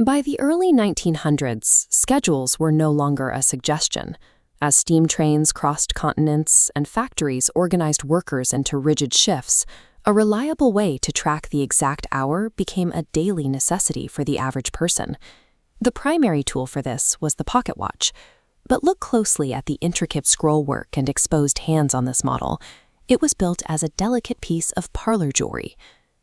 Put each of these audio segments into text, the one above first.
By the early 1900s, schedules were no longer a suggestion. As steam trains crossed continents and factories organized workers into rigid shifts, a reliable way to track the exact hour became a daily necessity for the average person. The primary tool for this was the pocket watch. But look closely at the intricate scroll work and exposed hands on this model. It was built as a delicate piece of parlor jewelry.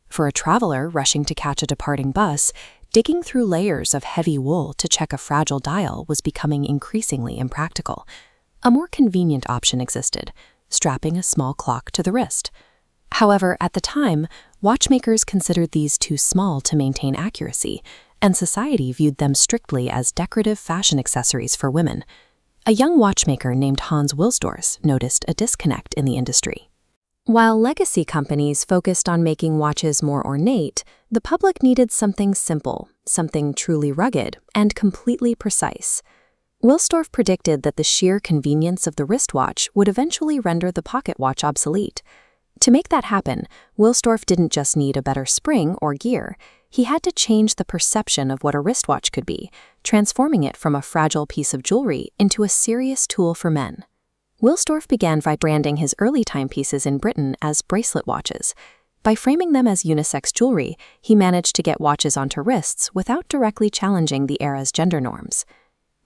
For a traveler rushing to catch a departing bus, digging through layers of heavy wool to check a fragile dial was becoming increasingly impractical. A more convenient option existed, strapping a small clock to the wrist. However, at the time, watchmakers considered these too small to maintain accuracy, and society viewed them strictly as decorative fashion accessories for women. A young watchmaker named Hans Wilsdorf noticed a disconnect in the industry. While legacy companies focused on making watches more ornate, the public needed something simple, something truly rugged, and completely precise. Wilsdorf predicted that the sheer convenience of the wristwatch would eventually render the pocket watch obsolete. To make that happen, Wilsdorf didn't just need a better spring or gear. He had to change the perception of what a wristwatch could be, transforming it from a fragile piece of jewelry into a serious tool for men. Wilsdorf began by branding his early timepieces in Britain as bracelet watches. By framing them as unisex jewelry, he managed to get watches onto wrists without directly challenging the era's gender norms.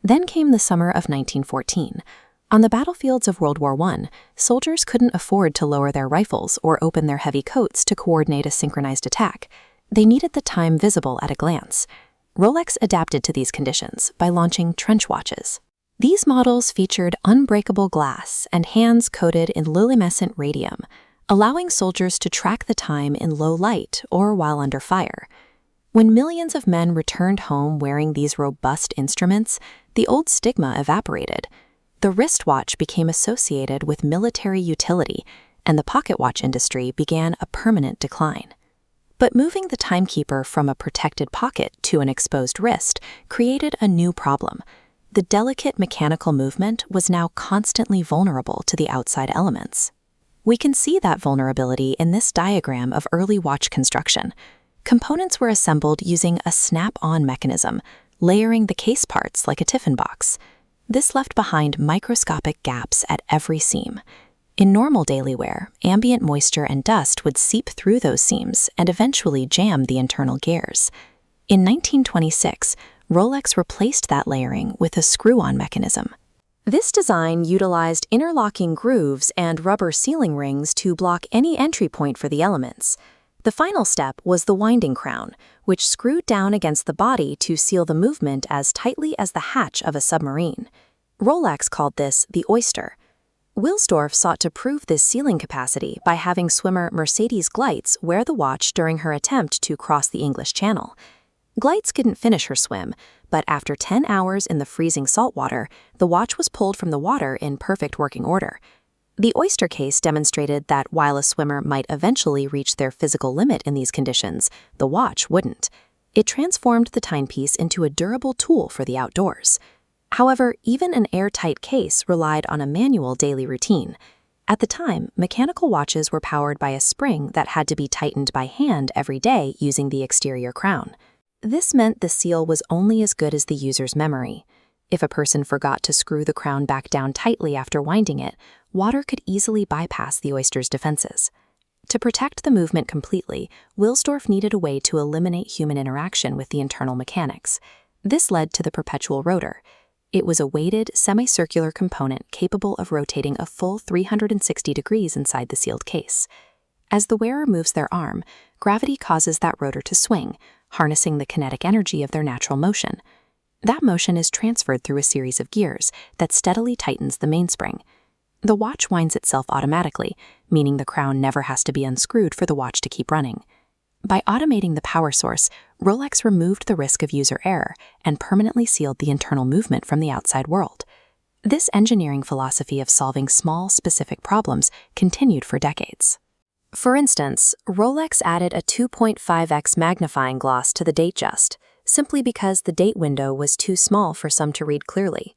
Then came the summer of 1914. On the battlefields of World War I, soldiers couldn't afford to lower their rifles or open their heavy coats to coordinate a synchronized attack. They needed the time visible at a glance. Rolex adapted to these conditions by launching trench watches. These models featured unbreakable glass and hands coated in luminescent radium, allowing soldiers to track the time in low light or while under fire. When millions of men returned home wearing these robust instruments, the old stigma evaporated. The wristwatch became associated with military utility, and the pocket watch industry began a permanent decline. But moving the timekeeper from a protected pocket to an exposed wrist created a new problem. The delicate mechanical movement was now constantly vulnerable to the outside elements. We can see that vulnerability in this diagram of early watch construction. Components were assembled using a snap-on mechanism, layering the case parts like a tiffin box. This left behind microscopic gaps at every seam. In normal daily wear, ambient moisture and dust would seep through those seams and eventually jam the internal gears. In 1926, Rolex replaced that layering with a screw-on mechanism. This design utilized interlocking grooves and rubber sealing rings to block any entry point for the elements. The final step was the winding crown, which screwed down against the body to seal the movement as tightly as the hatch of a submarine. Rolex called this the Oyster. Wilsdorf sought to prove this sealing capacity by having swimmer Mercedes Gleitz wear the watch during her attempt to cross the English Channel. Gleitz couldn't finish her swim, but after 10 hours in the freezing salt water, the watch was pulled from the water in perfect working order. The Oyster case demonstrated that while a swimmer might eventually reach their physical limit in these conditions, the watch wouldn't. It transformed the timepiece into a durable tool for the outdoors. However, even an airtight case relied on a manual daily routine. At the time, mechanical watches were powered by a spring that had to be tightened by hand every day using the exterior crown. This meant the seal was only as good as the user's memory. If a person forgot to screw the crown back down tightly after winding it, water could easily bypass the Oyster's defenses. To protect the movement completely, Wilsdorf needed a way to eliminate human interaction with the internal mechanics. This led to the Perpetual rotor. It was a weighted, semicircular component capable of rotating a full 360 degrees inside the sealed case. As the wearer moves their arm, gravity causes that rotor to swing, harnessing the kinetic energy of their natural motion. That motion is transferred through a series of gears that steadily tightens the mainspring. The watch winds itself automatically, meaning the crown never has to be unscrewed for the watch to keep running. By automating the power source, Rolex removed the risk of user error and permanently sealed the internal movement from the outside world. This engineering philosophy of solving small, specific problems continued for decades. For instance, Rolex added a 2.5x magnifying gloss to the Datejust, simply because the date window was too small for some to read clearly.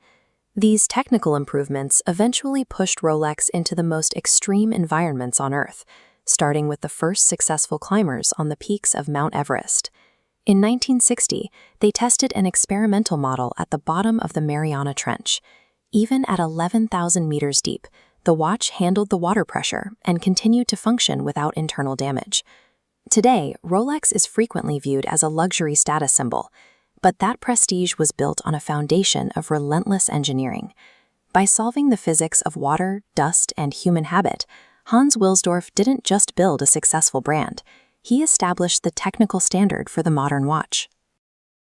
These technical improvements eventually pushed Rolex into the most extreme environments on Earth, starting with the first successful climbers on the peaks of Mount Everest. In 1960, they tested an experimental model at the bottom of the Mariana Trench. Even at 11,000 meters deep, the watch handled the water pressure and continued to function without internal damage. Today, Rolex is frequently viewed as a luxury status symbol, but that prestige was built on a foundation of relentless engineering. By solving the physics of water, dust, and human habit, Hans Wilsdorf didn't just build a successful brand. He established the technical standard for the modern watch.